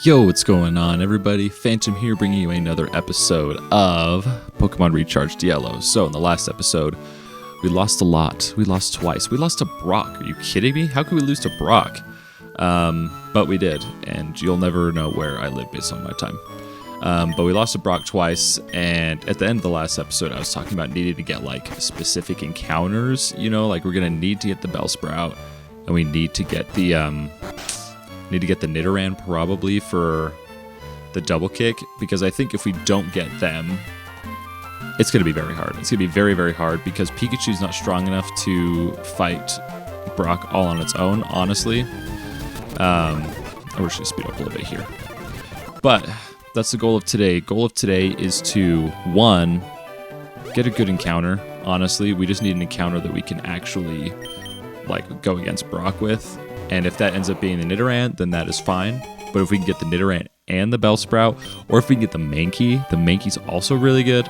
Yo, what's going on, everybody? Phantom here, bringing you another episode of Pokemon Recharged Yellow. So, in the last episode, we lost a lot. We lost twice. We lost to Brock. Are you kidding me? How could we lose to Brock? But we did, and you'll never know where I live based on my time. But we lost to Brock twice, and at the end of the last episode, I was talking about needing to get, like, specific encounters. You know, like, we're going to need to get the Bellsprout, and we need to get the, Nidoran probably for the double kick, because I think if we don't get them, it's going to be very hard. It's going to be very, very hard because Pikachu's not strong enough to fight Brock all on its own, honestly. We're just going to speed up a little bit here. But that's the goal of today. Goal of today is to, one, get a good encounter. Honestly, we just need an encounter that we can actually, like, go against Brock with. And if that ends up being the Nidoran, then that is fine. But if we can get the Nidoran and the Bellsprout, or if we can get the Mankey's also really good.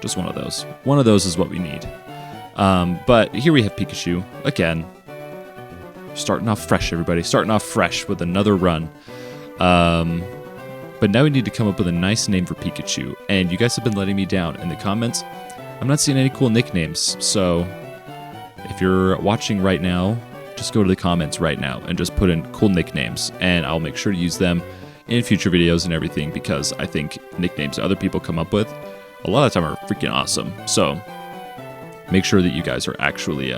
Just one of those. One of those is what we need. But here we have Pikachu again. Starting off fresh, everybody. Starting off fresh with another run. But now we need to come up with a nice name for Pikachu. And you guys have been letting me down in the comments. I'm not seeing any cool nicknames. So if you're watching right now, just go to the comments right now and just put in cool nicknames, and I'll make sure to use them in future videos and everything, because I think nicknames other people come up with a lot of the time are freaking awesome. So make sure that you guys are actually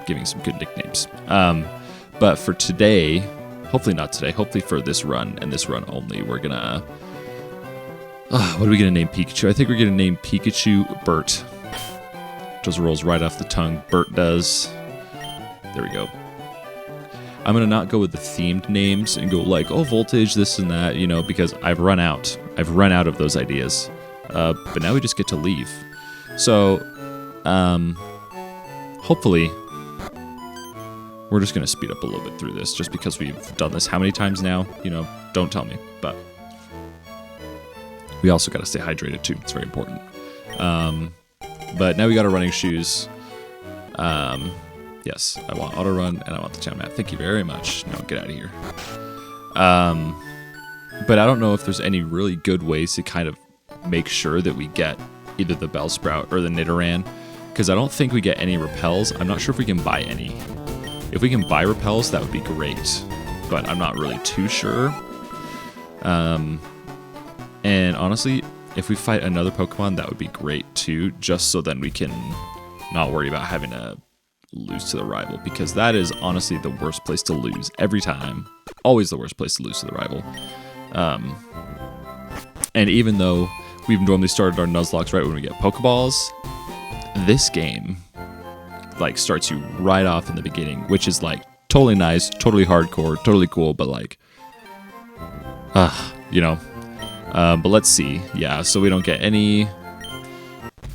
giving some good nicknames. But for today, hopefully not today, hopefully for this run and this run only, we're gonna what are we gonna name Pikachu? I think we're gonna name Pikachu Bert. Just rolls right off the tongue. Bert does. There we go. I'm going to not go with the themed names and go like, oh, Voltage, this and that, you know, because I've run out. I've run out of those ideas. But now we just get to leave. So, hopefully, we're just going to speed up a little bit through this just because we've done this how many times now? You know, don't tell me. But we also got to stay hydrated too. It's very important. But now we got our running shoes. Yes, I want auto run and I want the town map. Thank you very much. No, get out of here. But I don't know if there's any really good ways to kind of make sure that we get either the Bellsprout or the Nidoran, because I don't think we get any repels. I'm not sure if we can buy any. If we can buy repels, that would be great, but I'm not really too sure. And honestly, if we fight another Pokemon, that would be great too, just so then we can not worry about having to lose to the rival, because that is honestly the worst place to lose every time. Always the worst place to lose to the rival. And even though we've normally started our Nuzlocks right when we get Pokeballs, this game like starts you right off in the beginning, which is like totally nice, totally hardcore, totally cool, but like, you know. But let's see. Yeah, so we don't get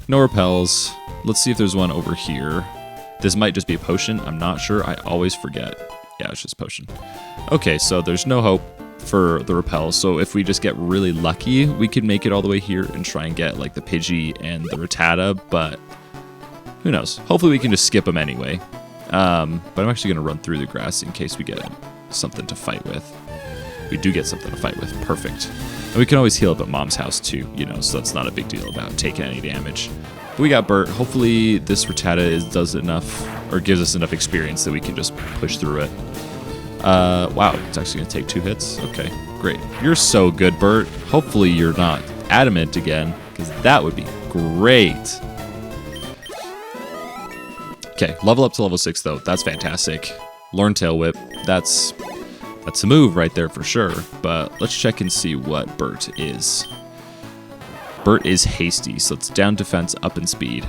no repels. Let's see if there's one over here. This might just be a potion. I'm not sure. I always forget. Yeah, it's just a potion. Okay, so there's no hope for the repel. So if we just get really lucky, we could make it all the way here and try and get like the Pidgey and the Rattata, but who knows? Hopefully we can just skip them anyway. But I'm actually going to run through the grass in case we get something to fight with. We do get something to fight with. Perfect. And we can always heal up at Mom's house too, you know, so that's not a big deal about taking any damage. But we got Bert. Hopefully this Rattata does enough, or gives us enough experience that we can just push through it. Wow, it's actually going to take 2 hits? Okay, great. You're so good, Bert. Hopefully you're not adamant again, because that would be great. Okay, level up to level 6 though. That's fantastic. Learn Tail Whip. That's a move right there for sure. But let's check and see what Bert is. Bert is hasty, so it's down defense, up in speed.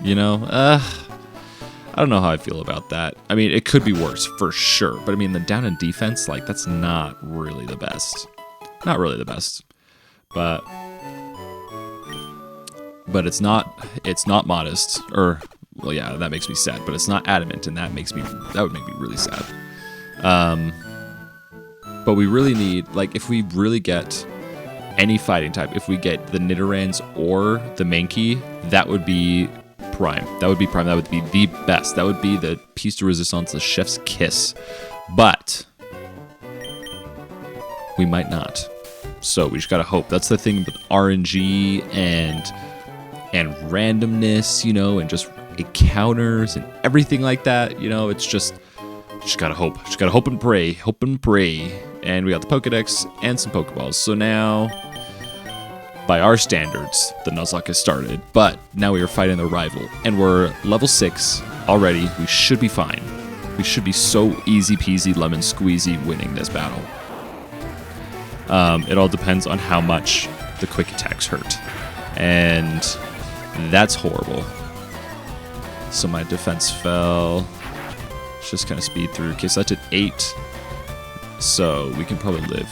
You know, I don't know how I feel about that. I mean, it could be worse for sure, but I mean, the down in defense, like, that's not really the best. Not really the best, but it's not modest, or, well, yeah, that makes me sad, but it's not adamant, and that would make me really sad. But we really need, like, if we really get any fighting type, if we get the Nidorans or the Mankey, that would be prime. That would be prime. That would be the best. That would be the piece de resistance, the chef's kiss. But we might not. So we just gotta hope. That's the thing with RNG and randomness, you know, and just encounters and everything like that. You know, it's just gotta hope. Just gotta hope and pray. Hope and pray. And we got the Pokedex and some Pokeballs. So now, by our standards, the Nuzlocke has started. But now we are fighting the rival. And we're level 6 already. We should be fine. We should be so easy peasy lemon squeezy winning this battle. It all depends on how much the quick attacks hurt. And that's horrible. So my defense fell. Let's just kind of speed through. Okay, so that did 8. So we can probably live.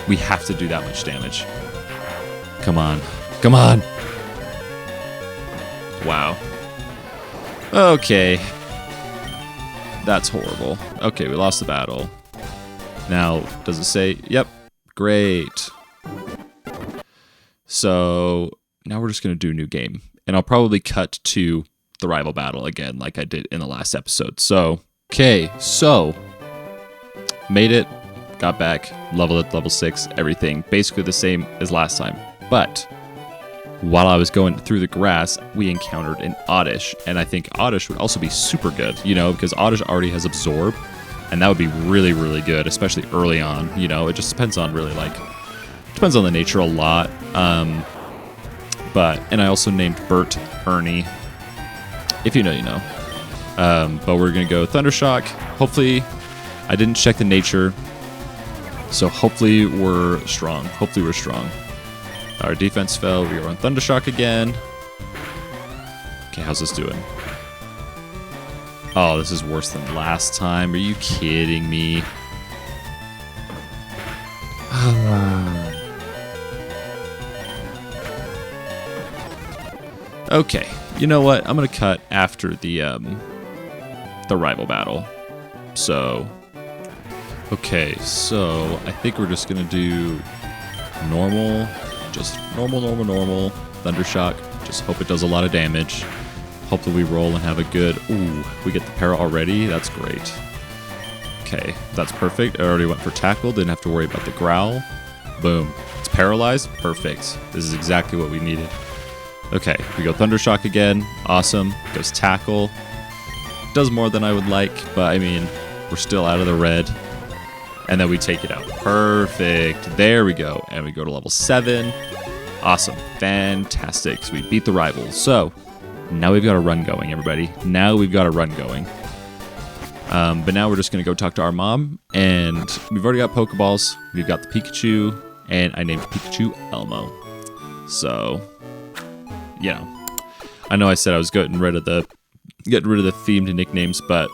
We have to do that much damage. Come on. Come on. Wow. Okay. That's horrible. Okay, we lost the battle. Now, does it say? Yep. Great. So now we're just going to do a new game. And I'll probably cut to the rival battle again like I did in the last episode. So, okay. So, made it. Got back. Leveled at level 6. Everything. Basically the same as last time. But while I was going through the grass, we encountered an Oddish. And I think Oddish would also be super good, you know, because Oddish already has Absorb. And that would be really, really good, especially early on. You know, it just depends on really depends on the nature a lot. And I also named Bert Ernie. If you know, you know. But we're going to go Thundershock. Hopefully, I didn't check the nature. So hopefully we're strong. Hopefully we're strong. Our defense fell. We are on Thundershock again. Okay, how's this doing? Oh, this is worse than last time. Are you kidding me? Okay, you know what? I'm gonna cut after the rival battle. So, okay, so I think we're just gonna do normal, just normal. Thundershock. Just hope it does a lot of damage. Hopefully we roll and have a good... Ooh, we get the para already? That's great. Okay, that's perfect. I already went for tackle. Didn't have to worry about the growl. Boom. It's paralyzed. Perfect. This is exactly what we needed. Okay, we go Thundershock again. Awesome. Goes tackle. Does more than I would like, but I mean, we're still out of the red. And then we take it out. Perfect. There we go. And we go to level 7. Awesome. Fantastic. So we beat the rivals. So... now we've got a run going, everybody. Now we've got a run going. But now we're just going to go talk to our mom. And we've already got Pokeballs. We've got the Pikachu. And I named Pikachu Elmo. So, you know. I know I said I was getting rid of the themed nicknames. But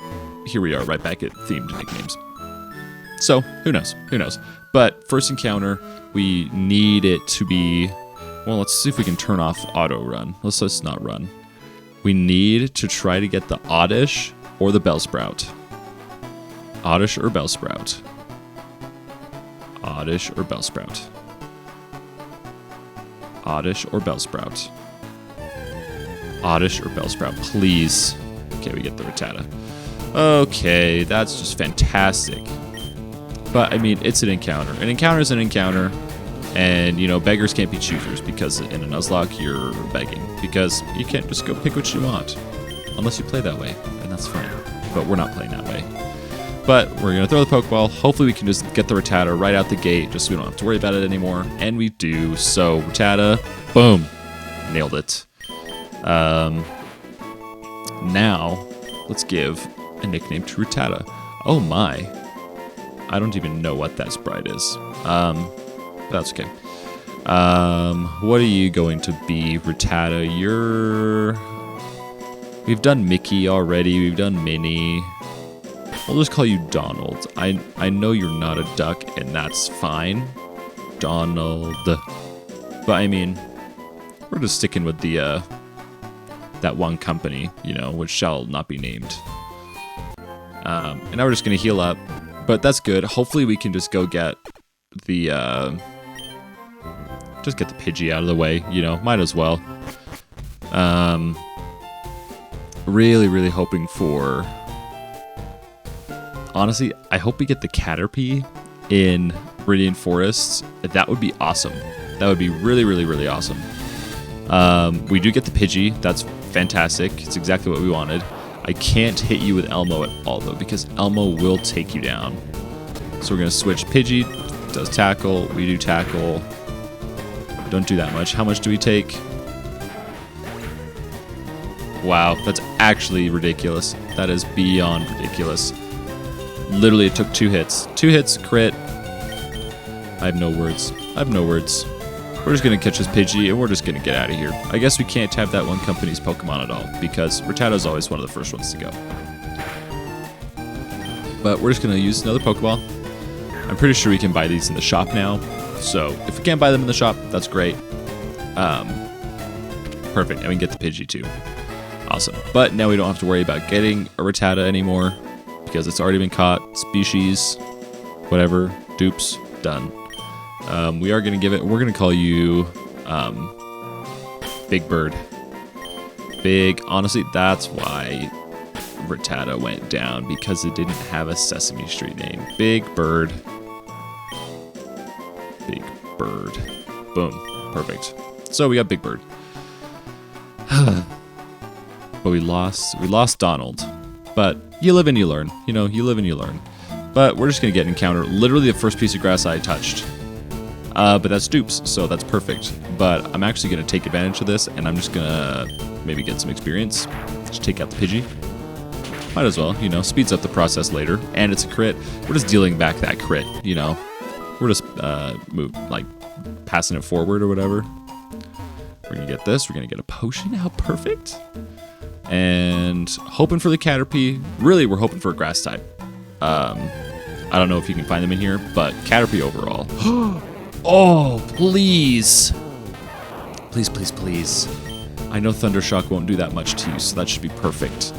here we are, right back at themed nicknames. So, who knows? Who knows? But first encounter, we need it to be... well, let's see if we can turn off auto run. Let's just not run. We need to try to get the Oddish or the Bellsprout. Oddish or Bellsprout. Oddish or Bellsprout. Oddish or Bellsprout. Oddish or Bellsprout, please. Okay, we get the Rattata. Okay, that's just fantastic. But, I mean, it's an encounter. An encounter is an encounter. And, you know, beggars can't be choosers, because in a Nuzlocke, you're begging. Because you can't just go pick what you want. Unless you play that way, and that's fine. But we're not playing that way. But we're going to throw the Pokeball. Hopefully we can just get the Rattata right out the gate, just so we don't have to worry about it anymore. And we do. So, Rattata, boom. Nailed it. Now, let's give a nickname to Rattata. Oh my. I don't even know what that sprite is. That's okay. What are you going to be, Rattata? We've done Mickey already. We've done Minnie. I'll just call you Donald. I know you're not a duck, and that's fine. Donald. But I mean, we're just sticking with the that one company, you know, which shall not be named. And now we're just gonna heal up, but that's good. Hopefully we can just go get the Pidgey out of the way, you know, might as well. Really hoping for... Honestly, I hope we get the Caterpie in Radiant Forest. That would be awesome. That would be really awesome. We do get the Pidgey. That's fantastic. It's exactly what we wanted. I can't hit you with Elmo at all, though, because Elmo will take you down. So we're going to switch. Pidgey does tackle. We do tackle. Don't do that much. How much do we take? Wow, that's actually ridiculous. That is beyond ridiculous. Literally, it took 2 hits. 2 hits, crit. I have no words. We're just going to catch this Pidgey, and we're just going to get out of here. I guess we can't have that one company's Pokemon at all, because Rattatta's always one of the first ones to go. But we're just going to use another Pokeball. I'm pretty sure we can buy these in the shop now. So if we can't buy them in the shop, that's great. Perfect, and we can get the Pidgey too. Awesome. But now we don't have to worry about getting a Rattata anymore, because it's already been caught. Species, whatever, dupes, done. We are going to give it, we're going to call you Big Bird. Big, honestly, that's why Rattata went down, because it didn't have a Sesame Street name. Big Bird. Big Bird. Boom. Perfect. So we got Big Bird. But we lost Donald. But you live and you learn. You know, you live and you learn. But we're just going to get an encounter. Literally the first piece of grass I touched. But that's dupes, so that's perfect. But I'm actually going to take advantage of this, and I'm just going to maybe get some experience. Just take out the Pidgey. Might as well, you know, speeds up the process later. And it's a crit. We're just dealing back that crit, you know. We're just passing it forward or whatever. We're going to get this. We're going to get a potion. How perfect. And hoping for the Caterpie. Really, we're hoping for a grass type. I don't know if you can find them in here, but Caterpie overall. Oh, please. Please. I know Thundershock won't do that much to you, so that should be perfect.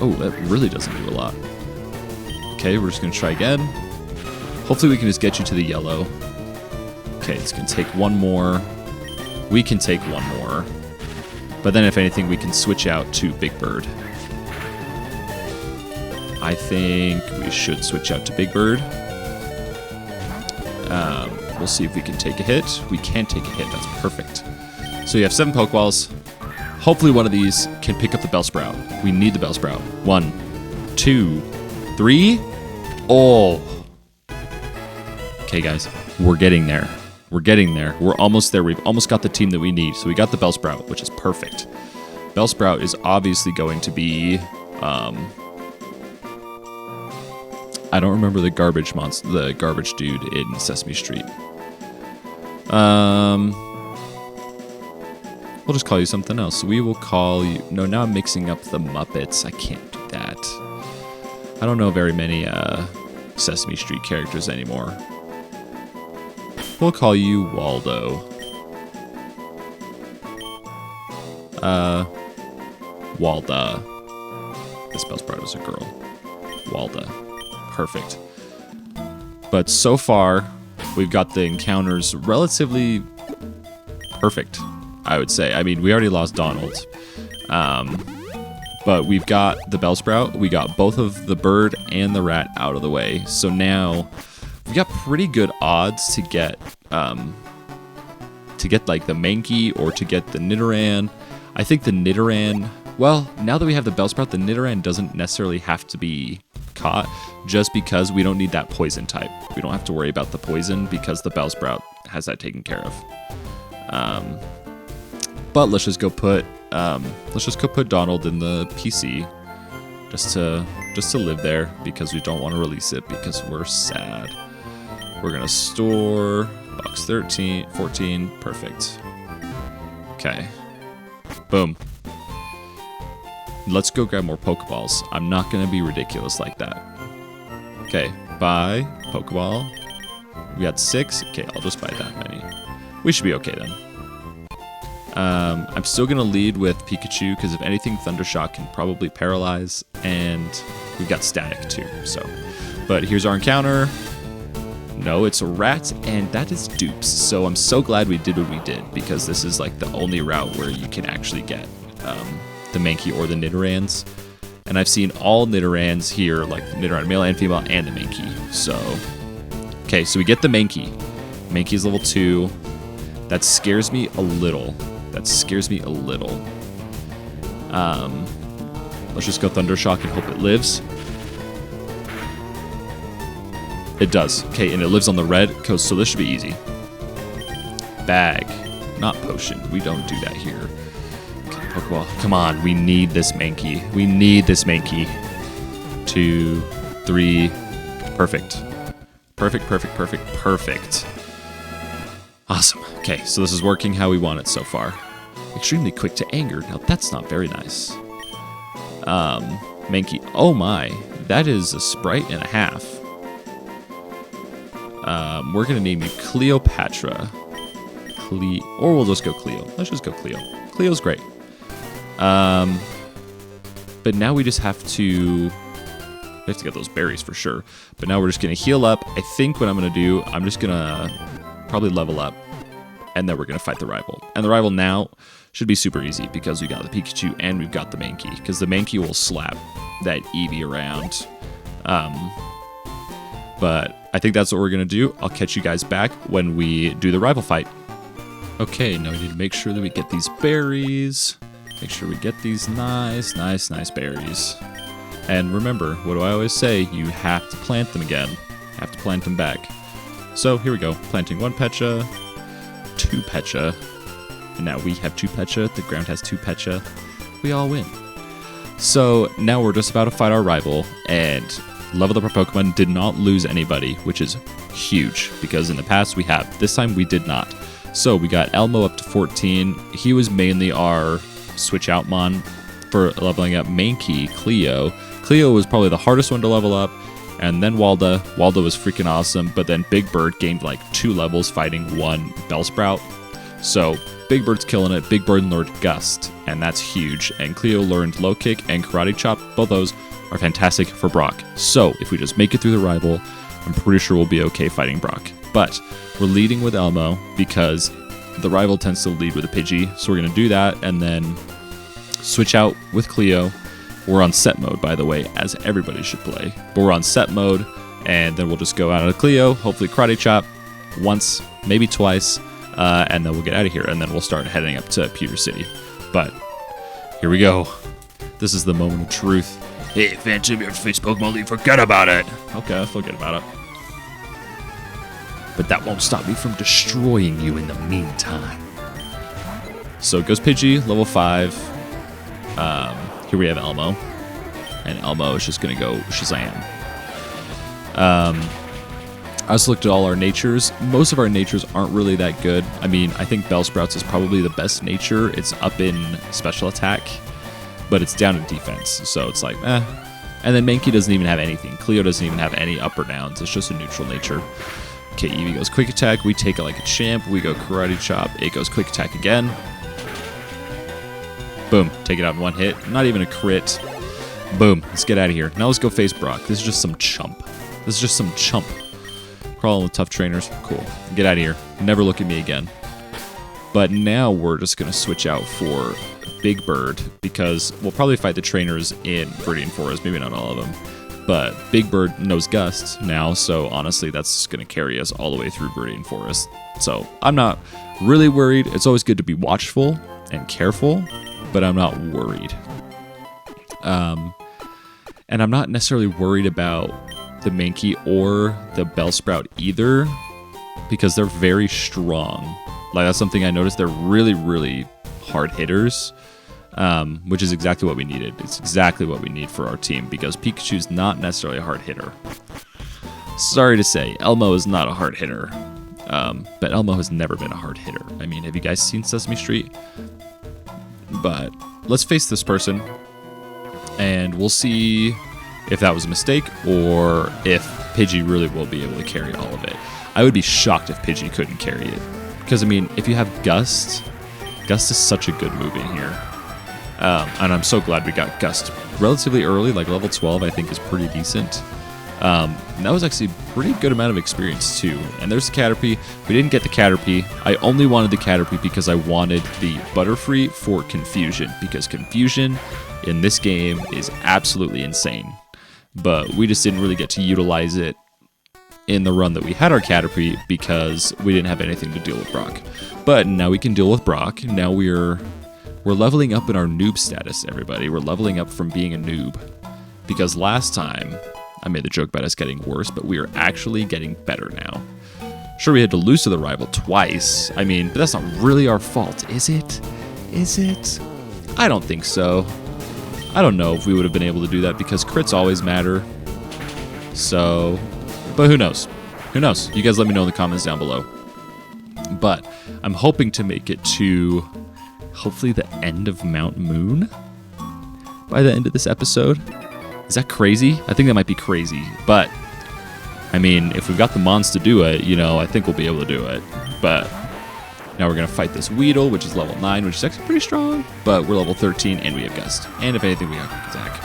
Oh, that really doesn't do a lot. Okay, we're just going to try again. Hopefully we can just get you to the yellow. Okay, it's going to take one more. We can take one more. But then if anything, we can switch out to Big Bird. I think we should switch out to Big Bird. We'll see if we can take a hit. We can take a hit. That's perfect. So you have 7 Pokeballs. Hopefully one of these can pick up the Bellsprout. We need the Bellsprout. 1, 2, 3. Oh. Okay, guys. We're getting there. We're almost there. We've almost got the team that we need. So we got the Bellsprout, which is perfect. Bellsprout is obviously going to be... I don't remember the garbage monster, the garbage dude in Sesame Street. We'll just call you something else. We will call you... No, now I'm mixing up the Muppets. I can't do that. I don't know very many Sesame Street characters anymore. We'll call you Waldo. Walda. This Bellsprout is a girl. Walda. Perfect. But so far, we've got the encounters relatively perfect, I would say. I mean, we already lost Donald. But we've got the Bellsprout. We got both of the bird and the rat out of the way. So now we got pretty good odds to get like the Mankey or to get the Nidoran. I think the Nidoran, well, now that we have the Bellsprout, the Nidoran doesn't necessarily have to be caught just because we don't need that poison type. We don't have to worry about the poison because the Bellsprout has that taken care of. But let's just go put Donald in the PC just to live there because we don't want to release it because we're sad. We're gonna store box 13, 14, perfect. Okay, boom. Let's go grab more Pokeballs. I'm not gonna be ridiculous like that. Okay, buy Pokeball. We got 6. Okay, I'll just buy that many. We should be okay then. I'm still gonna lead with Pikachu because if anything, Thundershock can probably paralyze, and we've got Static too. So, but here's our encounter. No, it's a rat, and that is dupes. So I'm so glad we did what we did, because this is like the only route where you can actually get the Mankey or the Nidorans. And I've seen all Nidorans here, like the Nidoran male and female, and the Mankey. So, okay, so we get the Mankey. Mankey is level 2. That scares me a little. That scares me a little. Let's just go Thundershock and hope it lives. It does. Okay, and it lives on the red coast, so this should be easy. Bag, not potion. We don't do that here. Okay, Pokeball. Come on, we need this Mankey. We need this Mankey. 2, 3. Perfect. Perfect, perfect, perfect, perfect. Awesome. Okay, so this is working how we want it so far. Extremely quick to anger. Now, that's not very nice. Mankey. Oh my. That is a sprite and a half. We're going to name you Cleopatra. Or we'll just go Cleo. Let's just go Cleo. Cleo's great. But now we just have to... We have to get those berries for sure. But now we're just going to heal up. I think what I'm going to do, I'm just going to probably level up. And then we're going to fight the rival. And the rival now should be super easy because we got the Pikachu and we've got the Mankey. Because the Mankey will slap that Eevee around. But I think that's what we're going to do. I'll catch you guys back when we do the rival fight. Okay, now we need to make sure that we get these berries. Make sure we get these nice berries. And remember, what do I always say? You have to plant them again. You have to plant them back. So here we go. Planting 1 Pecha, 2 Pecha. And now we have 2 Pecha. The ground has 2 Pecha. We all win. So now we're just about to fight our rival. And leveled up our Pokemon, did not lose anybody, which is huge. Because in the past we have. This time we did not. So we got Elmo up to 14. He was mainly our switch out mon for leveling up Mankey, Cleo. Cleo was probably the hardest one to level up. And then Walda. Walda was freaking awesome. But then Big Bird gained like 2 levels fighting 1 Bellsprout. So Big Bird's killing it. Big Bird learned Gust. And that's huge. And Cleo learned Low Kick and Karate Chop. Both those are fantastic for Brock. So if we just make it through the rival, I'm pretty sure we'll be okay fighting Brock. But we're leading with Elmo because the rival tends to lead with a Pidgey. So we're going to do that and then switch out with Cleo. We're on set mode, by the way, as everybody should play. But we're on set mode, and then we'll just go out of Cleo, hopefully Karate Chop once, maybe twice, and then we'll get out of here, and then we'll start heading up to Pewter City. But here we go. This is the moment of truth. Hey, Phantom, your face Pokemon League, forget about it. Okay, I'll forget about it. But that won't stop me from destroying you in the meantime. So it goes Pidgey, level 5. Here we have Elmo. And Elmo is just going to go Shazam. I also looked at all our natures. Most of our natures aren't really that good. I mean, I think Bellsprouts is probably the best nature. It's up in special attack, but it's down in defense. So it's like, eh. And then Mankey doesn't even have anything. Cleo doesn't even have any up or downs. It's just a neutral nature. Okay, Eevee goes Quick Attack. We take it like a champ. We go Karate Chop. It goes Quick Attack again. Boom. Take it out in 1 hit. Not even a crit. Boom. Let's get out of here. Now let's go face Brock. This is just some chump. This is just some chump. Crawling with tough trainers. Cool. Get out of here. Never look at me again. But now we're just going to switch out for Big Bird because we'll probably fight the trainers in Viridian Forest. Maybe not all of them. But Big Bird knows Gust now, so honestly, that's going to carry us all the way through Viridian Forest. So I'm not really worried. It's always good to be watchful and careful, but I'm not worried. And I'm not necessarily worried about the Mankey or the Bellsprout either, because they're very strong. Like, that's something I noticed. They're really, really hard hitters, which is exactly what we needed. It's exactly what we need for our team, because Pikachu's not necessarily a hard hitter. Sorry to say, Elmo is not a hard hitter, but Elmo has never been a hard hitter. I mean, have you guys seen Sesame Street? But let's face this person, and we'll see if that was a mistake or if Pidgey really will be able to carry all of it. I would be shocked if Pidgey couldn't carry it. Because, I mean, if you have Gust is such a good move in here. And I'm so glad we got Gust relatively early, like level 12 I think is pretty decent. And that was actually a pretty good amount of experience too. And there's the Caterpie. We didn't get the Caterpie. I only wanted the Caterpie because I wanted the Butterfree for Confusion, because Confusion in this game is absolutely insane. But we just didn't really get to utilize it in the run that we had our Caterpie because we didn't have anything to deal with Brock. But now we can deal with Brock. Now we're leveling up in our noob status, everybody. We're leveling up from being a noob. Because last time, I made the joke about us getting worse, but we are actually getting better now. Sure, we had to lose to the rival twice. I mean, but that's not really our fault, is it? Is it? I don't think so. I don't know if we would have been able to do that because crits always matter. So, but who knows? Who knows? You guys let me know in the comments down below. But I'm hoping to make it to hopefully the end of Mount Moon by the end of this episode. Is that crazy? I think that might be crazy. But, I mean, if we've got the mons to do it, you know, I think we'll be able to do it. But now we're going to fight this Weedle, which is level 9, which is actually pretty strong. But we're level 13, and we have Gust. And if anything, we have Quick Attack.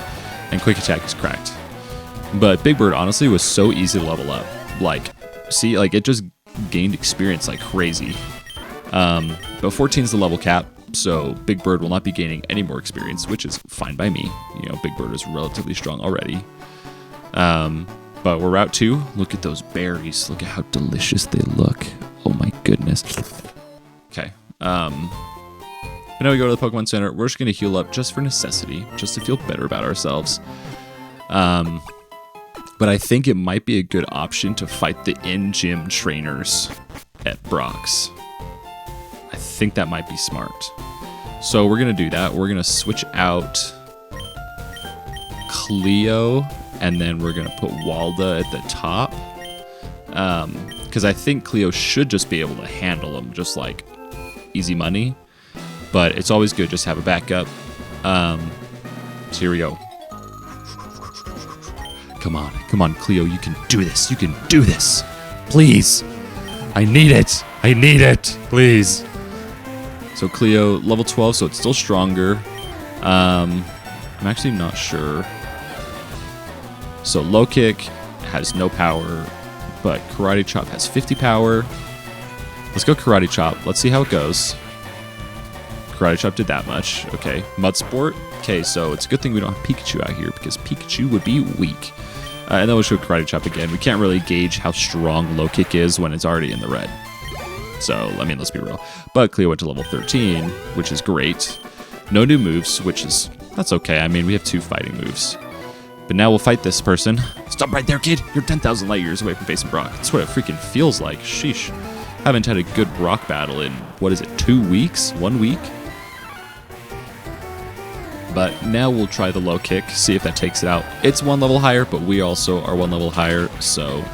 And Quick Attack is cracked. But Big Bird, honestly, was so easy to level up. Like, see, like, it just gained experience like crazy. But 14 is the level cap. So Big Bird will not be gaining any more experience, which is fine by me. You know, Big Bird is relatively strong already. But we're Route 2. Look at those berries. Look at how delicious they look. Oh my goodness. Okay. But now we go to the Pokemon Center. We're just going to heal up just for necessity, just to feel better about ourselves. But I think it might be a good option to fight the in-gym trainers at Brock's. I think that might be smart. So we're going to do that. We're going to switch out Cleo, and then we're going to put Walda at the top. Because I think Cleo should just be able to handle them, just like easy money. But it's always good just to have a backup. So here we go. Come on, Cleo, you can do this. You can do this. Please. I need it. I need it. Please. So Cleo, level 12, so it's still stronger. I'm actually not sure. So Low Kick has no power, but Karate Chop has 50 power. Let's go Karate Chop. Let's see how it goes. Karate Chop did that much. Okay. Mud Sport. Okay, so it's a good thing we don't have Pikachu out here because Pikachu would be weak. And then we'll show Karate Chop again. We can't really gauge how strong Low Kick is when it's already in the red. So, I mean, let's be real. But Cleo went to level 13, which is great. No new moves, which is... that's okay. I mean, we have 2 fighting moves. But now we'll fight this person. Stop right there, kid. You're 10,000 light years away from facing Brock. That's what it freaking feels like. Sheesh. Haven't had a good Brock battle in, what is it, 2 weeks? 1 week? But now we'll try the Low Kick, see if that takes it out. It's 1 level higher, but we also are 1 level higher, so...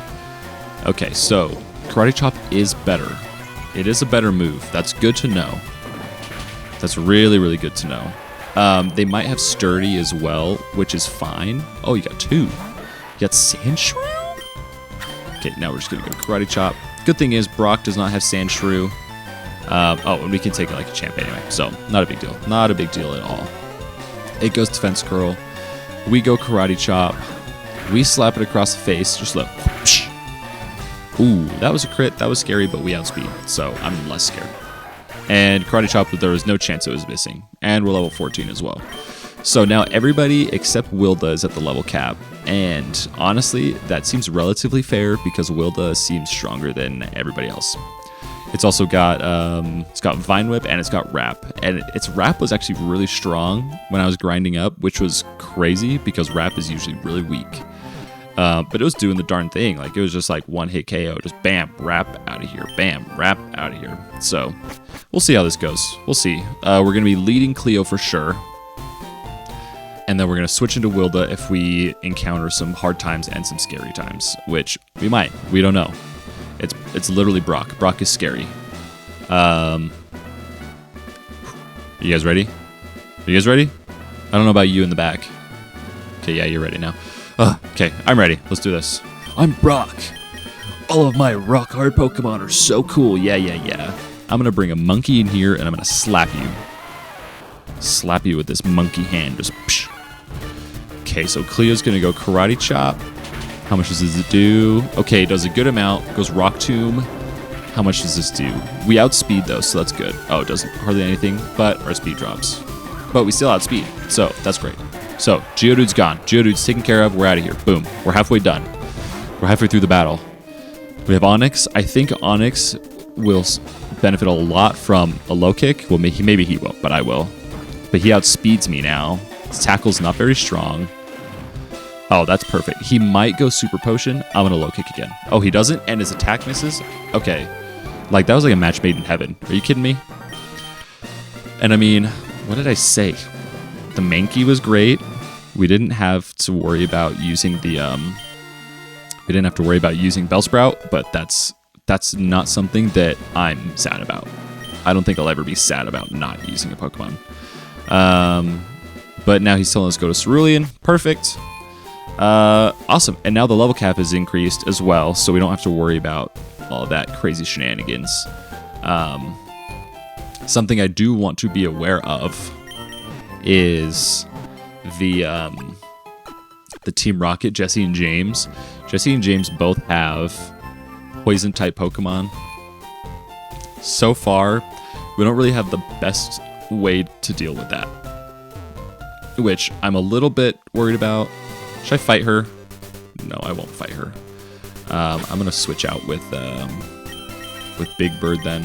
okay, so Karate Chop is better. It is a better move. That's good to know. That's really, really good to know. They might have Sturdy as well, which is fine. Oh, you got 2. You got Sandshrew? Okay, now we're just going to go Karate Chop. Good thing is Brock does not have Sandshrew. Oh, and we can take it like a champ anyway, so not a big deal. Not a big deal at all. It goes Defense Curl. We go Karate Chop. We slap it across the face. Just look. Ooh, that was a crit. That was scary, but we outspeed, so I'm less scared. And Karate Chop, there was no chance it was missing. And we're level 14 as well. So now everybody except Wilda is at the level cap. And honestly, that seems relatively fair because Wilda seems stronger than everybody else. It's also got Vine Whip and it's got Wrap. And its Wrap was actually really strong when I was grinding up, which was crazy because Wrap is usually really weak. But it was doing the darn thing. Like, it was just like 1-hit KO. Just bam, Wrap out of here. Bam, Wrap out of here. So, we'll see how this goes. We'll see. We're going to be leading Cleo for sure. And then we're going to switch into Wilda if we encounter some hard times and some scary times. Which, we might. We don't know. It's literally Brock. Brock is scary. You guys ready? Are you guys ready? I don't know about you in the back. Okay, yeah, you're ready now. Okay, I'm ready. Let's do this. I'm Brock. All of my rock hard Pokemon are so cool. Yeah. I'm going to bring a monkey in here and I'm going to slap you. Slap you with this monkey hand. Just psh. Okay, so Cleo's going to go Karate Chop. How much does it do? Okay, it does a good amount. Goes Rock Tomb. How much does this do? We outspeed though, so that's good. Oh, it doesn't hardly anything, but our speed drops. But we still outspeed, so that's great. So, Geodude's gone. Geodude's taken care of. We're out of here. Boom. We're halfway done. We're halfway through the battle. We have Onix. I think Onix will benefit a lot from a low kick. Well, maybe he won't, but I will. But he outspeeds me now. His tackle's not very strong. Oh, that's perfect. He might go Super Potion. I'm going to low kick again. Oh, he doesn't? And his attack misses? Okay. Like, that was like a match made in heaven. Are you kidding me? And I mean, what did I say? The Mankey was great. We didn't have to worry about using the, we didn't have to worry about using Bellsprout, but that's not something that I'm sad about. I don't think I'll ever be sad about not using a Pokemon. But now he's telling us to go to Cerulean. Perfect. Awesome. And now the level cap is increased as well, so we don't have to worry about all of that crazy shenanigans. Something I do want to be aware of is the Team Rocket, Jesse and James. Jesse and James both have poison type Pokemon. So far, we don't really have the best way to deal with that, which I'm a little bit worried about. Should I fight her? No, I won't fight her. I'm gonna switch out with Big Bird then.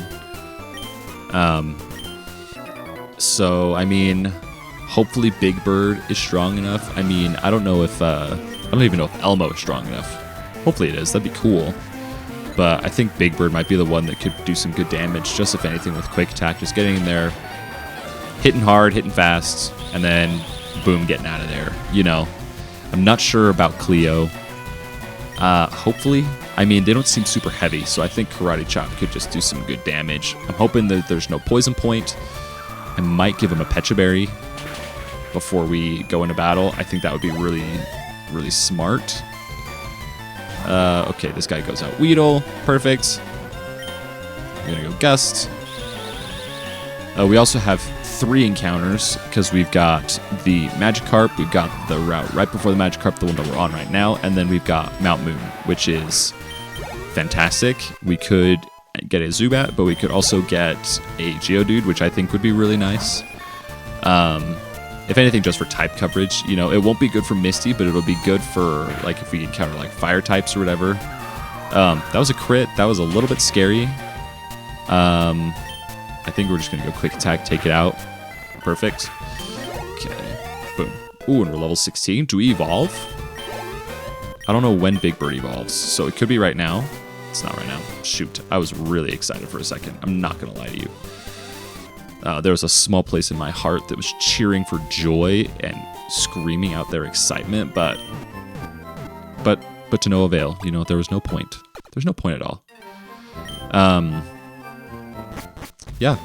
So I mean, hopefully Big Bird is strong enough. I mean, I don't know if I don't even know if Elmo is strong enough. Hopefully it is. That'd be cool. But I think Big Bird might be the one that could do some good damage, just if anything with Quick Attack, just getting in there, hitting hard, hitting fast, and then boom, getting out of there. You know, I'm not sure about Cleo. Hopefully, I mean, they don't seem super heavy, so I think Karate Chop could just do some good damage. I'm hoping that there's no poison point. I might give him a Pecha Berry before we go into battle. I think that would be really, really smart. Okay, this guy goes out Weedle. Perfect. I'm gonna go Gust. We also have 3 encounters because we've got the Magikarp, we've got the route right before the Magikarp, the one that we're on right now, and then we've got Mount Moon, which is fantastic. We could get a Zubat, but we could also get a Geodude, which I think would be really nice. If anything, just for type coverage. You know, it won't be good for Misty, but it'll be good for, like, if we encounter, like, fire types or whatever. That was a crit. That was a little bit scary. I think we're just going to go Quick Attack, take it out. Perfect. Okay. Boom. Ooh, and we're level 16. Do we evolve? I don't know when Big Bird evolves, so it could be right now. It's not right now. Shoot. I was really excited for a second. I'm not going to lie to you. There was a small place in my heart that was cheering for joy and screaming out their excitement, but to no avail. You know, there was no point. There's no point at all. Yeah.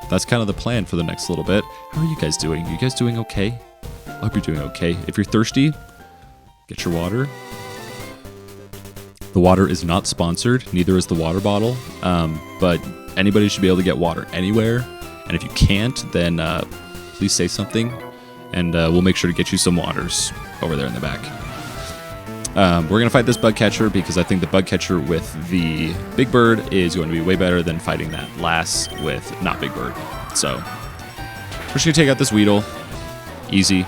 That's kind of the plan for the next little bit. How are you guys doing? You guys doing okay? I hope you're doing okay. If you're thirsty, get your water. The water is not sponsored. Neither is the water bottle. But anybody should be able to get water anywhere. And if you can't, then please say something. And we'll make sure to get you some waters over there in the back. We're going to fight this bug catcher because I think the bug catcher with the Big Bird is going to be way better than fighting that last with not Big Bird. So we're just going to take out this Weedle. Easy.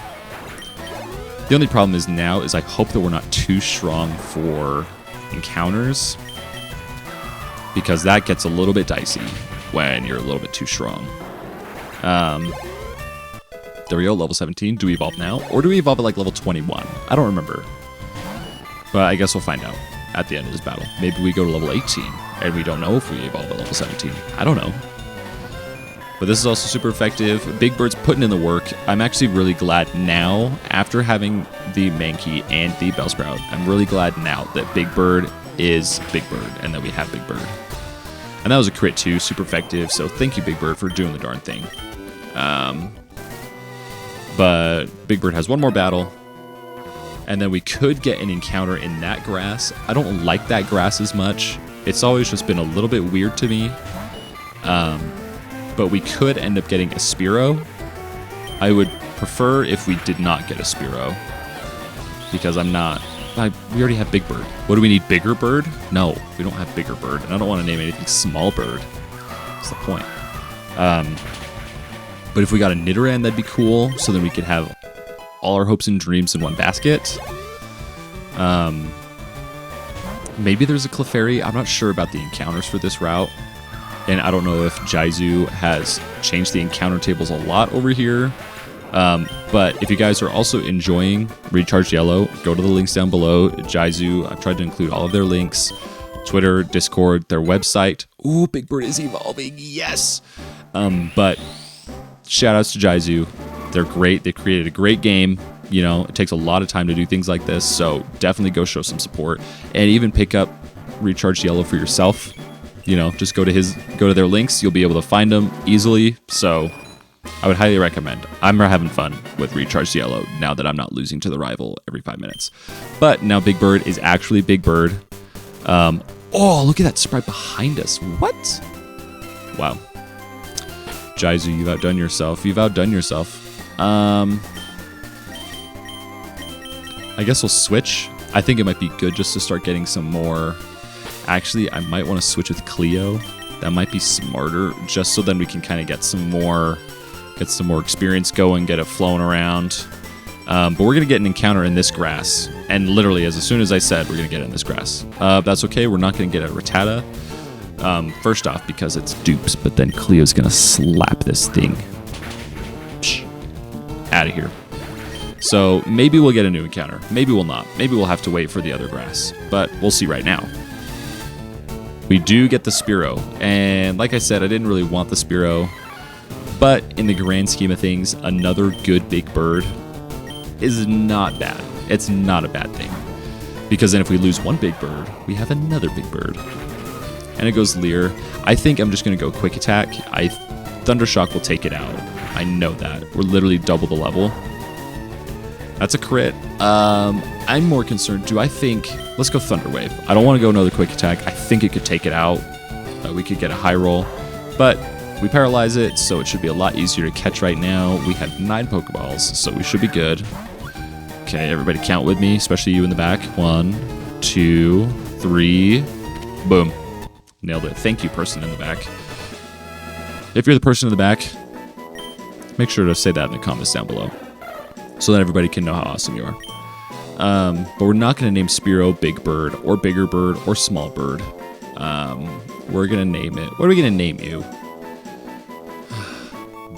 The only problem is now is I hope that we're not too strong for encounters, because that gets a little bit dicey when you're a little bit too strong. There we go, level 17. Do we evolve now? Or do we evolve at like level 21? I don't remember. But I guess we'll find out at the end of this battle. Maybe we go to level 18, and we don't know if we evolve at level 17. I don't know. But this is also super effective. Big Bird's putting in the work. I'm actually really glad now, after having the Mankey and the Bellsprout, I'm really glad now that Big Bird is Big Bird, and that we have Big Bird. And that was a crit too, super effective, so thank you, Big Bird, for doing the darn thing. But Big Bird has one more battle, and then we could get an encounter in that grass. I don't like that grass as much. It's always just been a little bit weird to me. But we could end up getting a Spearow. I would prefer if we did not get a Spearow, because I'm not We already have Big Bird. What do we need? Bigger Bird? No, we don't have Bigger Bird. And I don't want to name anything Small Bird. That's the point. But if we got a Nidoran, that'd be cool. So then we could have all our hopes and dreams in one basket. Maybe there's a Clefairy. I'm not sure about the encounters for this route. And I don't know if Jaizu has changed the encounter tables a lot over here. But if you guys are also enjoying Recharged Yellow, go to the links down below. Jaizu, I've tried to include all of their links. Twitter, Discord, their website. Ooh, Big Bird is evolving. Yes! But shout outs to Jaizu. They're great. They created a great game. You know, it takes a lot of time to do things like this, so definitely go show some support. And even pick up Recharged Yellow for yourself. You know, just go to their links. You'll be able to find them easily. So I would highly recommend. I'm having fun with Recharged Yellow now that I'm not losing to the rival every 5 minutes. But now Big Bird is actually Big Bird. Oh, look at that sprite behind us. What? Wow. Jaizu, you've outdone yourself. You've outdone yourself. I guess we'll switch. I think it might be good just to start getting some more. Actually, I might want to switch with Cleo. That might be smarter, just so then we can kind of get some more experience going, get it flowing around. But we're gonna get an encounter in this grass, and literally as soon as I said, we're gonna get it in this grass. That's okay. We're not gonna get a Rattata. First off, because it's dupes, but then Cleo's gonna slap this thing out of here. So maybe we'll get a new encounter. Maybe we'll not. Maybe we'll have to wait for the other grass. But we'll see right now. We do get the Spearow. And like I said, I didn't really want the Spearow. But in the grand scheme of things, another good Big Bird is not bad. It's not a bad thing. Because then if we lose one Big Bird, we have another Big Bird. And it goes Leer. I think I'm just going to go Quick Attack. Thundershock will take it out. I know that. We're literally double the level. That's a crit. I'm more concerned. Let's go Thunder Wave. I don't want to go another Quick Attack. I think it could take it out. We could get a high roll. But we paralyze it, so it should be a lot easier to catch right now. We had 9 Pokeballs, so we should be good. Okay, everybody count with me, especially you in the back. 1, 2, 3. Boom. Nailed it. Thank you, person in the back. If you're the person in the back, make sure to say that in the comments down below, so that everybody can know how awesome you are. But we're not going to name Spearow Big Bird or Bigger Bird or Small Bird. We're going to name it. What are we going to name you?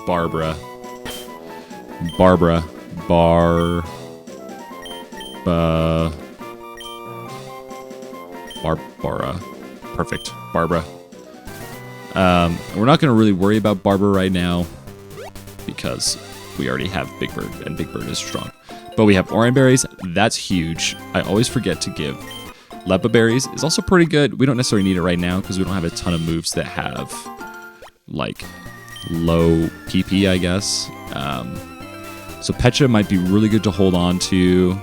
Barbara. Barbara. Perfect. Barbara. We're not going to really worry about Barbara right now because we already have Big Bird, and Big Bird is strong. But we have Oran Berries. That's huge. I always forget to give. Lepa Berries is also pretty good. We don't necessarily need it right now because we don't have a ton of moves that have, like, low PP, I guess. So Pecha might be really good to hold on to.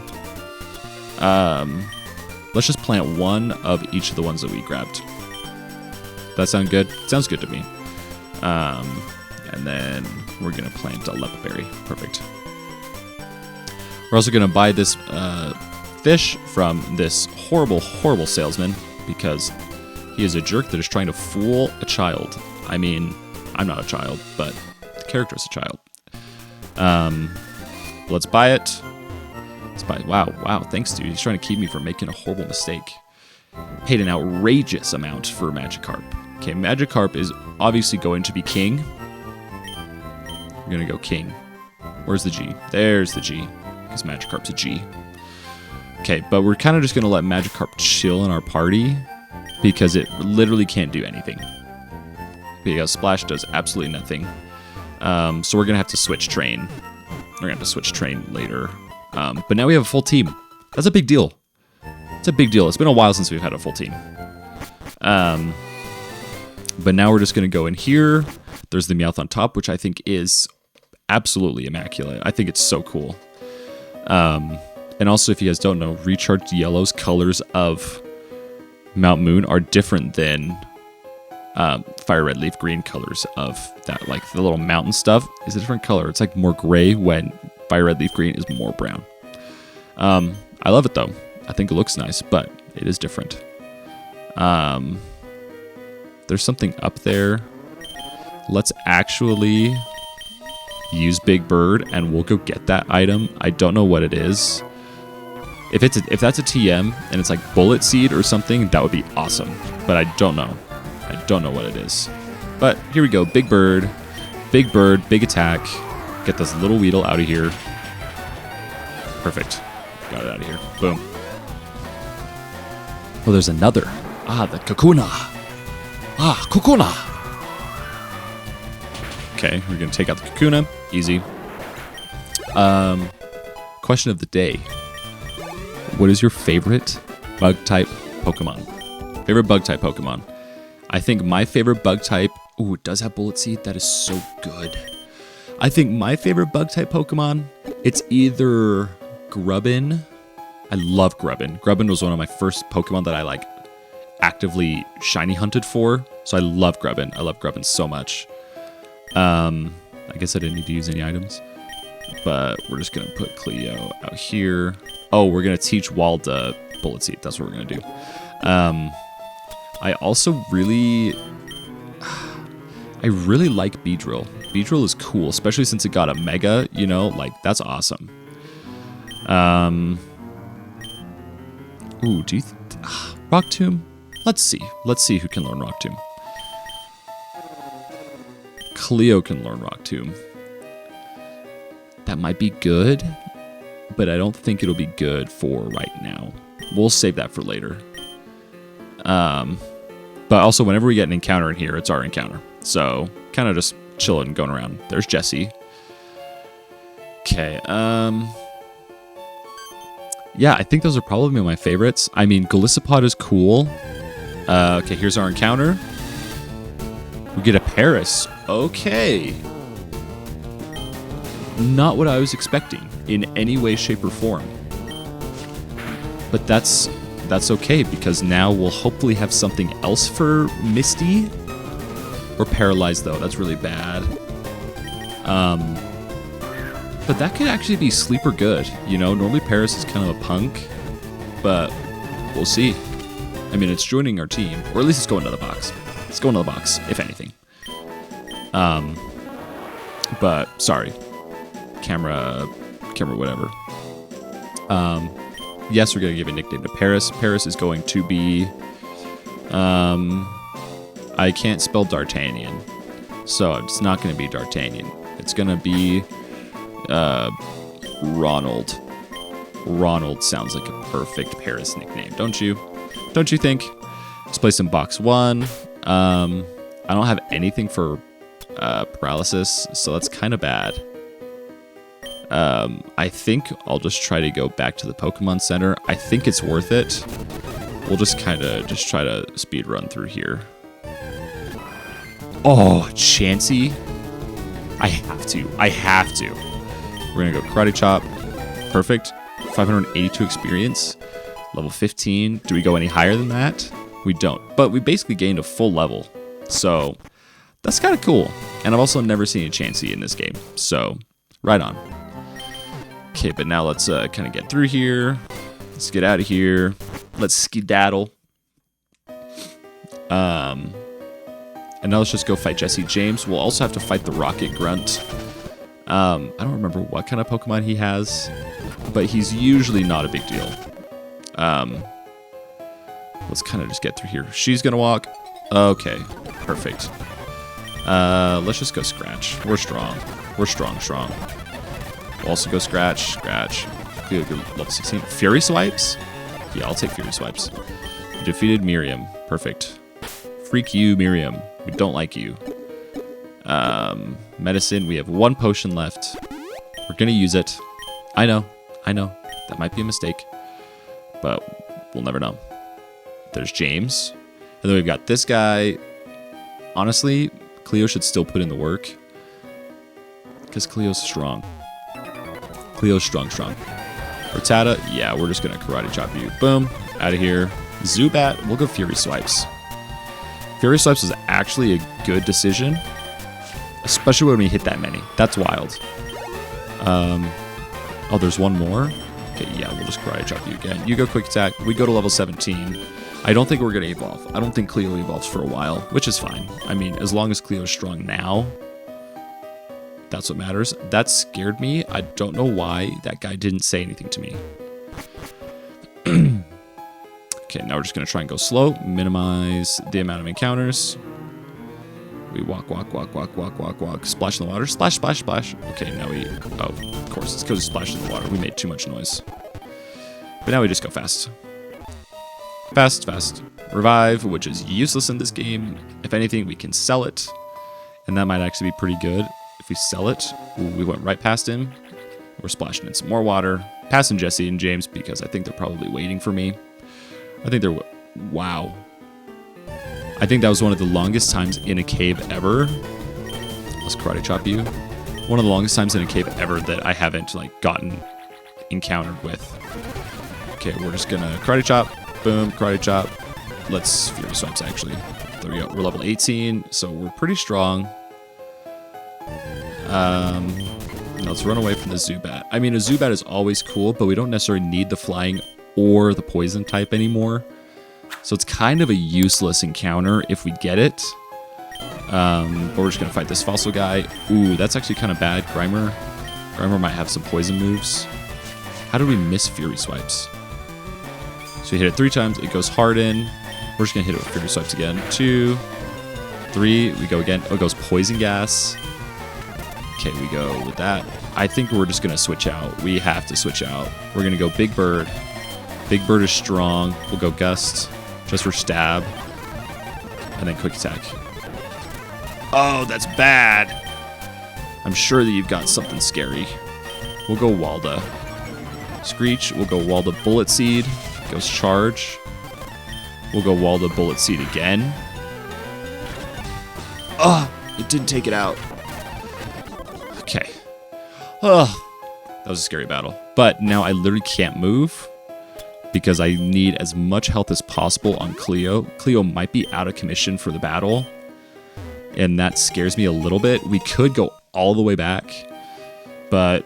Let's just plant one of each of the ones that we grabbed. That sound good? Sounds good to me. And then we're going to plant a Lepa Berry. Perfect. We're also going to buy this fish from this horrible, horrible salesman because he is a jerk that is trying to fool a child. I mean, I'm not a child, but the character is a child. Let's buy it. Let's buy it. Wow, thanks, dude. He's trying to keep me from making a horrible mistake. Paid an outrageous amount for Magikarp. Okay, Magikarp is obviously going to be king. We're going to go king. Where's the G? There's the G. Because Magikarp's a G. Okay, but we're kind of just going to let Magikarp chill in our party because it literally can't do anything. Because Splash does absolutely nothing. So we're going to have to switch train. We're going to have to switch train later. But now we have a full team. That's a big deal. It's a big deal. It's been a while since we've had a full team. But now we're just going to go in here. There's the Meowth on top, which I think is absolutely immaculate. I think it's so cool. And also, if you guys don't know, Recharged Yellow's colors of Mount Moon are different than Fire Red Leaf Green colors of that. Like the little mountain stuff is a different color. It's like more gray when Fire Red Leaf Green is more brown. I love it though. I think it looks nice, but it is different. There's something up there. Let's actually use Big Bird, and we'll go get that item. I don't know what it is. If that's a TM and it's like Bullet Seed or something, that would be awesome. But I don't know. I don't know what it is. But here we go. Big Bird, big attack. Get this little Weedle out of here. Perfect. Got it out of here. Boom. Oh, there's another. Ah, the Kakuna. Ah, Kakuna. Okay, we're going to take out the Kakuna. Easy. Question of the day. What is your favorite bug-type Pokemon? Favorite bug-type Pokemon? I think my favorite bug-type... Ooh, it does have Bullet Seed. That is so good. I think my favorite bug-type Pokemon, it's either Grubbin. I love Grubbin. Grubbin was one of my first Pokemon that I, like, actively shiny hunted for. So I love Grubbin. I love Grubbin so much. I guess I didn't need to use any items. But we're just going to put Cleo out here. Oh, we're going to teach Walda Bullet Seed. That's what we're going to do. I also really... I really like Beedrill. Beedrill is cool, especially since it got a Mega, you know? Like, that's awesome. Ooh, do you... Rock Tomb? Let's see. Let's see who can learn Rock Tomb. Cleo can learn Rock Tomb. That might be good, but I don't think it'll be good for right now. We'll save that for later. But also, whenever we get an encounter in here, it's our encounter. So, kind of just chilling and going around. There's Jessie. Okay, yeah, I think those are probably my favorites. I mean, Golisopod is cool. Okay, here's our encounter. We get a Paris. Okay. Not what I was expecting in any way, shape, or form. But that's okay, because now we'll hopefully have something else for Misty. Or Paralyzed, though. That's really bad. But that could actually be sleeper good. You know, normally Paris is kind of a punk. But we'll see. I mean, it's joining our team. Or at least it's going to the box. It's going to the box, if anything. But, sorry. Camera whatever. Yes, we're going to give a nickname to Paris. Paris is going to be... I can't spell D'Artagnan. So it's not going to be D'Artagnan. It's going to be... Ronald. Ronald sounds like a perfect Paris nickname, don't you? Don't you think? Let's place in box 1. I don't have anything for paralysis, so that's kind of bad. I think I'll just try to go back to the Pokemon Center. I think it's worth it. We'll just kind of just try to speed run through here. Oh, Chansey. I have to. We're going to go Karate Chop. Perfect. 582 experience. Level 15. Do we go any higher than that? We don't. But we basically gained a full level. So, that's kind of cool. And I've also never seen a Chansey in this game. So, right on. Okay, but now let's kind of get through here. Let's get out of here. Let's skedaddle. And now let's just go fight Jesse James. We'll also have to fight the Rocket Grunt. I don't remember what kind of Pokemon he has, but he's usually not a big deal. Let's kind of just get through here. She's gonna walk. Okay, perfect. Let's just go Scratch. We're strong. We're strong. We'll also go Scratch. Good, level 16. Fury Swipes? Yeah, I'll take Fury Swipes. Defeated Miriam. Perfect. Freak you, Miriam. We don't like you. Medicine. We have 1 potion left. We're gonna use it. I know. That might be a mistake. But we'll never know. There's James. And then we've got this guy. Honestly, Cleo should still put in the work. Because Cleo's strong. Cleo's strong. Rattata, yeah, we're just going to Karate Chop you. Boom, out of here. Zubat, we'll go Fury Swipes. Fury Swipes was actually a good decision. Especially when we hit that many. That's wild. Oh, there's one more? Okay, yeah, we'll just karate chop you again. You go quick attack. We go to level 17. I don't think we're going to evolve. I don't think Cleo evolves for a while, which is fine. I mean, as long as Cleo's strong now, that's what matters. That scared me. I don't know why that guy didn't say anything to me. Okay, now we're just going to try and go slow. Minimize the amount of encounters. We walk. Splash in the water. Splash. Okay, now we... Oh, of course, it's because we splashed in the water. We made too much noise. But now we just go fast. Fast. Revive, which is useless in this game. If anything, we can sell it. And that might actually be pretty good. If we sell it, ooh, we went right past him. We're splashing in some more water. Passing Jesse and James because I think they're probably waiting for me. I think they're... Wow. I think that was one of the longest times in a cave ever. Let's karate chop you. One of the longest times in a cave ever that I haven't, like, gotten encountered with. Okay, we're just gonna karate chop. Boom, karate chop. Let's Fury Swipes, actually. There we go. We're level 18, so we're pretty strong. Let's run away from the Zubat. I mean, a Zubat is always cool, but we don't necessarily need the flying or the poison type anymore. So it's kind of a useless encounter if we get it. But we're just going to fight this fossil guy. Ooh, that's actually kind of bad. Grimer might have some poison moves. How did we miss Fury Swipes? So we hit it 3 times. It goes hard in. We're just going to hit it with Fury Swipes again. 2, 3. We go again. Oh, it goes Poison Gas. Okay, we go with that. I think we're just going to switch out. We have to switch out. We're going to go Big Bird. Big Bird is strong. We'll go Gust just for stab. And then Quick Attack. Oh, that's bad. I'm sure that you've got something scary. We'll go Walda. Screech. We'll go Walda Bullet Seed. Goes Charge. We'll go Walda Bullet Seed again. Oh, it didn't take it out. Okay. Oh, that was a scary battle. But now I literally can't move because I need as much health as possible on Cleo. Cleo might be out of commission for the battle, and that scares me a little bit. We could go all the way back, but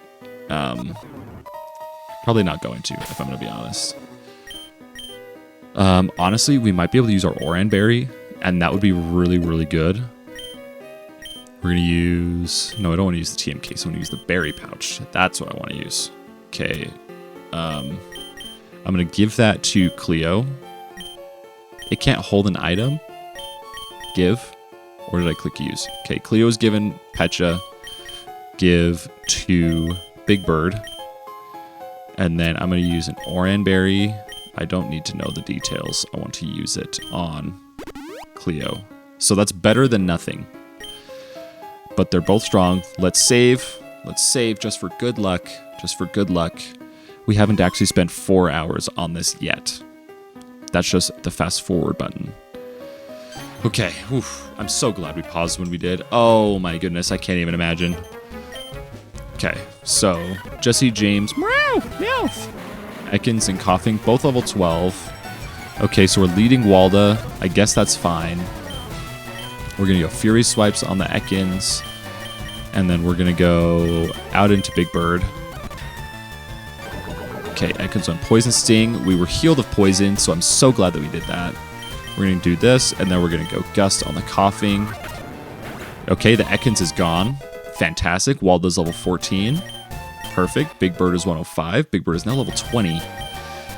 probably not going to, if I'm going to be honest. Honestly, we might be able to use our Oran Berry, and that would be really, really good. We're going to use... No, I don't want to use the TM case. I want to use the berry pouch. That's what I want to use. Okay. I'm going to give that to Cleo. It can't hold an item. Give. Or did I click use? Okay, Cleo's given Pecha. Give to Big Bird. And then I'm going to use an Oran Berry. I don't need to know the details. I want to use it on Cleo. So that's better than nothing. But they're both strong. Let's save. Let's save just for good luck. Just for good luck. We haven't actually spent 4 hours on this yet. That's just the fast forward button. Okay. Oof. I'm so glad we paused when we did. Oh my goodness. I can't even imagine. Okay. So, Jesse, James, meow, meow. Ekans and Coughing, both level 12. Okay, so we're leading Walda. I guess that's fine. We're going to go Fury Swipes on the Ekans. And then we're going to go out into Big Bird. Okay, Ekans on Poison Sting. We were healed of poison, so I'm so glad that we did that. We're going to do this, and then we're going to go Gust on the Coughing. Okay, the Ekans is gone. Fantastic. Walda's level 14. Perfect. Big Bird is 105. Big Bird is now level 20.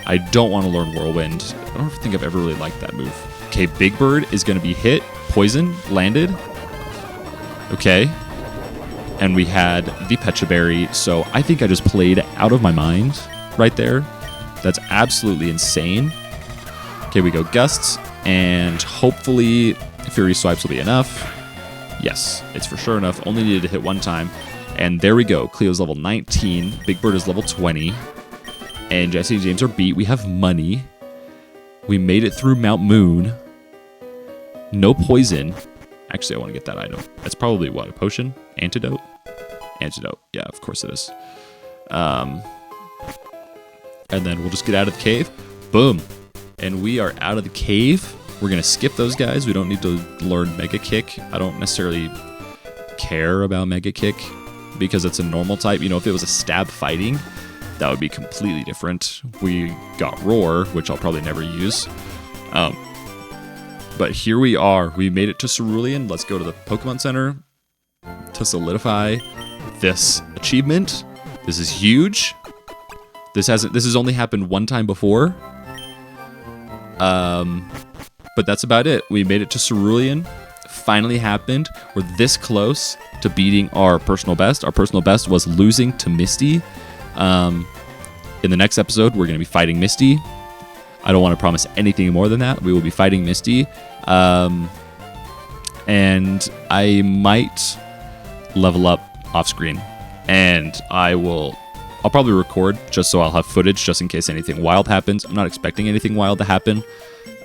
I don't want to learn Whirlwind. I don't think I've ever really liked that move. Okay, Big Bird is going to be hit. Poison. Landed. Okay. And we had the Pecha Berry, so I think I just played out of my mind right there. That's absolutely insane. Okay, we go Gusts, and hopefully Fury Swipes will be enough. Yes, it's for sure enough. Only needed to hit one time. And there we go. Cleo's level 19. Big Bird is level 20. And Jesse and James are beat. We have money. We made it through Mount Moon. No poison. Actually, I want to get that item. That's probably what? A potion? Antidote? Antidote. Yeah, of course it is. And then we'll just get out of the cave. Boom. And we are out of the cave. We're going to skip those guys. We don't need to learn Mega Kick. I don't necessarily care about Mega Kick because it's a normal type. You know, if it was a stab fighting, that would be completely different. We got Roar, which I'll probably never use. But here we are. We made it to Cerulean. Let's go to the Pokemon Center to solidify this achievement. This is huge. This has only happened one time before. But that's about it. We made it to Cerulean. Finally happened. We're this close to beating our personal best. Our personal best was losing to Misty. In the next episode, we're going to be fighting Misty. I don't want to promise anything more than that. We will be fighting Misty. And I might level up off screen. And I'll probably record just so I'll have footage just in case anything wild happens. I'm not expecting anything wild to happen.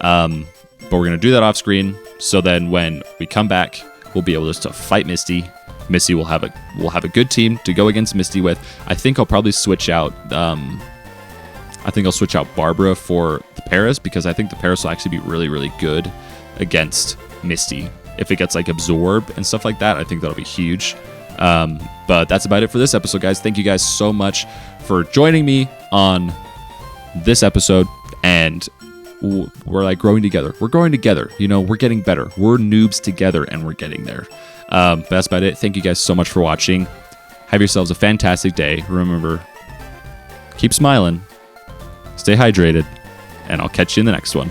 But we're going to do that off screen. So then when we come back, we'll be able to fight Misty. Misty will have a good team to go against Misty with. I think I'll probably switch out I'll switch out Barbara for the Paris, because I think the Paris will actually be really, really good against Misty. If it gets like absorbed and stuff like that, I think that'll be huge. But that's about it for this episode, guys. Thank you guys so much for joining me on this episode, and we're like growing together. We're growing together. You know, we're getting better. We're noobs together, and we're getting there. But that's about it. Thank you guys so much for watching. Have yourselves a fantastic day. Remember, keep smiling, stay hydrated, and I'll catch you in the next one.